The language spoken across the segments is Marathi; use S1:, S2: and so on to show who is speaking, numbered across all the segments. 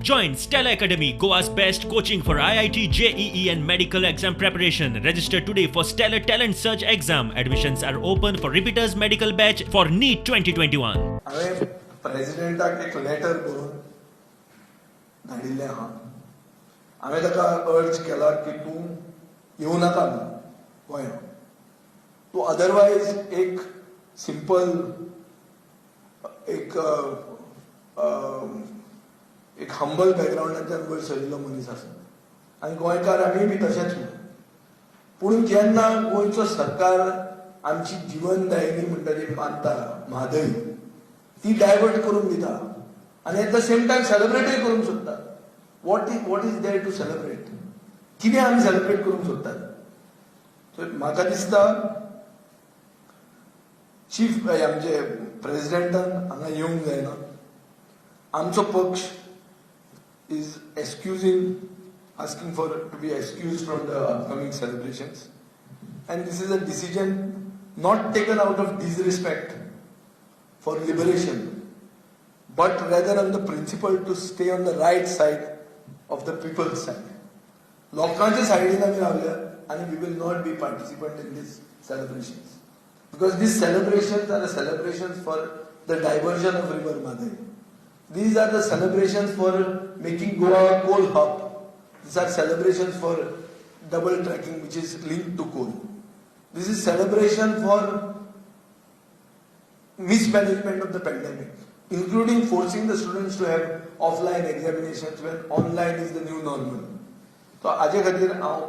S1: Join Stella Academy, Goa's best coaching for IIT, JEE and medical exam preparation. Register today for Stellar Talent Search exam. Admissions are open for repeaters medical batch for NEET 2021.
S2: हांवें प्रेसिडेंटाक एक लेटर बरोवन धाडिल्लें आहा. हांवें ताका अर्ज केला की तूं येवं नाका गोंयांत. तूं अदरवायज एक सिंपल एक हंबल बॅकग्रावंडांतल्यान वयर सरिल्लो मनीस आसा आनी गोंयकार आमी बी तशेंच म्हणून. पूण जेन्ना गोंयचो सरकार आमची जीवनदायिनी म्हणटा ती मानता म्हादय ती डायवर्ट करून दिता आनी एट द सेम टायम सेलिब्रेटूय करूंक सोदता. What is there to celebrate? कितें आमी सेलिब्रेट करूंक सोदतात? सो म्हाका दिसता चीफ आमचे प्रेसिडेंटान हांगा येवंक जायना. आमचो पक्ष is asking to be excused from the upcoming celebrations, and this is a decision not taken out of disrespect for liberation, but rather on the principle to stay on the right side of the people's side. लोकांच्या साइडीन आमी रावल्या and we will not be participant in these celebrations because these celebrations are the celebrations for the diversion of river Madai. These are the celebrations for making Goa a coal hub. These are celebrations for double tracking, which is linked to coal. This is celebration for mismanagement of the pandemic, including forcing the students to have offline examinations when online is the new normal. So आजे खातीर हांव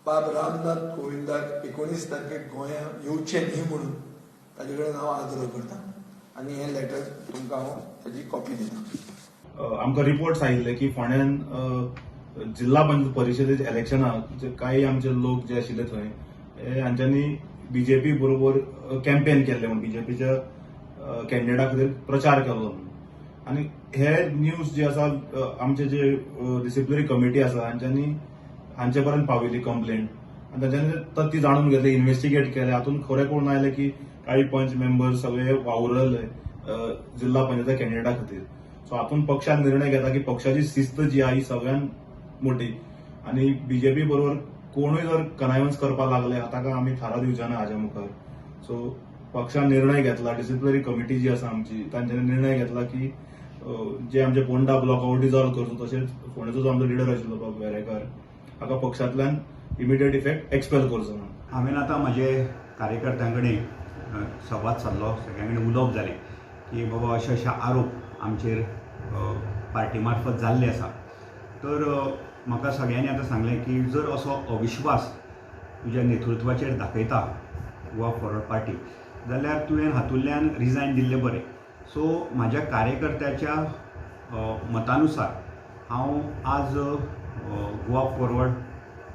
S2: बाब रामनाथ कोविंदाक 19 तारखेक गोंया येवचें न्ही म्हणून ताजे कडेन हांव आग्रह करतां आनी हें लेटर तुमकां हांव ताजी कॉपी दितां.
S3: आमकां रिपोर्ट्स आयिल्ले की फोंड्यान जिल्हा पंचायत परिशदेच्या इलेक्शनाक जे काही आमचे लोक जे आशिल्ले थंय हांच्यांनी बीजेपी बरोबर कॅम्पेन केल्ले म्हण बीजेपीच्या कॅन्डिडेटा खातीर प्रचार केलो म्हणून. आनी हे न्यूज जे आसा आमचे जे डिसिप्लिनरी कमिटी आसा हांचे पर्यंत पावयली कंप्लेंट आनी तांच्यांनी ती जाणून घेतली, इन्व्हेस्टिगेट केले. हातूंत खरें कोण आयले की काही पंच मेंबर सगळे वावुरले जिल्हा पंचायत कॅन्डिडेटा खातीर. सो हातूंत पक्षान निर्णय घेता की पक्षाची शिस्त जी आहा ही सगळ्यांत मोठी आनी बीजेपी बरोबर कोणूय जर कनायवन्स करपाक लागले ताका आमी थारा दिवचे ना हाज्या मुखार. सो पक्षान निर्णय घेतला, डिसिप्लिनरी कमिटी जी आसा आमची तांच्यांनी निर्णय घेतला की जे आमचे पोंडा ब्लॉक आउट डिजॉल्व करचो, तशेंच फोंडेचो जो आमचो लिडर आशिल्लो बाब वेरेकार हाका पक्षांतल्यान इमिडिएट इफेक्ट एक्सपेल करचो म्हणून.
S4: हांवें आतां म्हजे कार्यकर्त्यां कडेन संवाद सादलो, सगळ्यां कडेन उलोवप जालें की बाबा अशे अशे आरोप आमचेर पार्टी मार्फत जाल्ले आसा. तर म्हाका सगळ्यांनी आतां सांगलें की जर असो अविश्वास तुज्या नेतृत्वाचेर दाखयता गोवा फॉरवर्ड पार्टी जाल्यार तुवें हातूंतल्यान रिजायन दिल्लें बरें. सो म्हाज्या कार्यकर्त्याच्या मतानुसार हांव आज गोवा फॉरवर्ड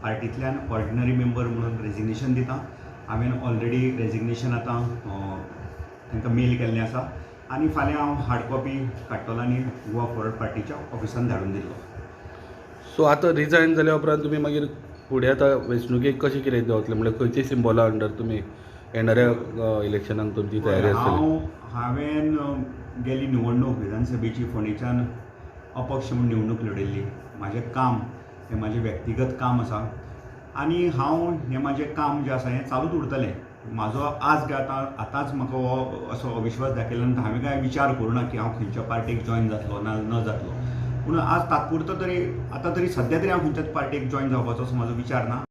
S4: पार्टींतल्यान ऑर्डिनरी मेंबर म्हणून रेजिग्नेशन दितां. हांवें ऑलरेडी रेजिग्नेशन आतां तांकां मेल केल्लें आसा आनी फाल्यां हांव हार्ड कॉपी काडटलो आनी गोवा फॉरवर्ड पार्टीच्या ऑफिसान धाडून दितलो.
S5: सो आतां रिजायन जाल्या उपरांत तुमी मागीर फुडें आतां वेंचणुकेक कशें कितें देंवतलें, म्हणल्यार खंयची सिंबॉला अंडर तुमी येणाऱ्या इलेक्शनाक तुमची तयारी आसतली?
S4: हांवें गेली निवडणूक विधानसभेची फोंडेच्यान अपक्ष म्हणून निवडणूक लडयल्ली. म्हाजें काम हें म्हाजें व्यक्तिगत काम आसा आनी हांव हें म्हाजें काम जें आसा हें चालूच उरतलें. म्हाजो आज आतांच म्हाका हो असो अविश्वास दाखयल्या नंतर हांवें कांय विचार करूं ना की हांव खंयच्या पार्टेक जॉयन जातलो ना न जातलो. पूण आज तात्पुरतो तरी आतां तरी सद्या तरी हांव खंयच्याच पार्टेक जॉयन जावपाचो असो म्हाजो विचार ना.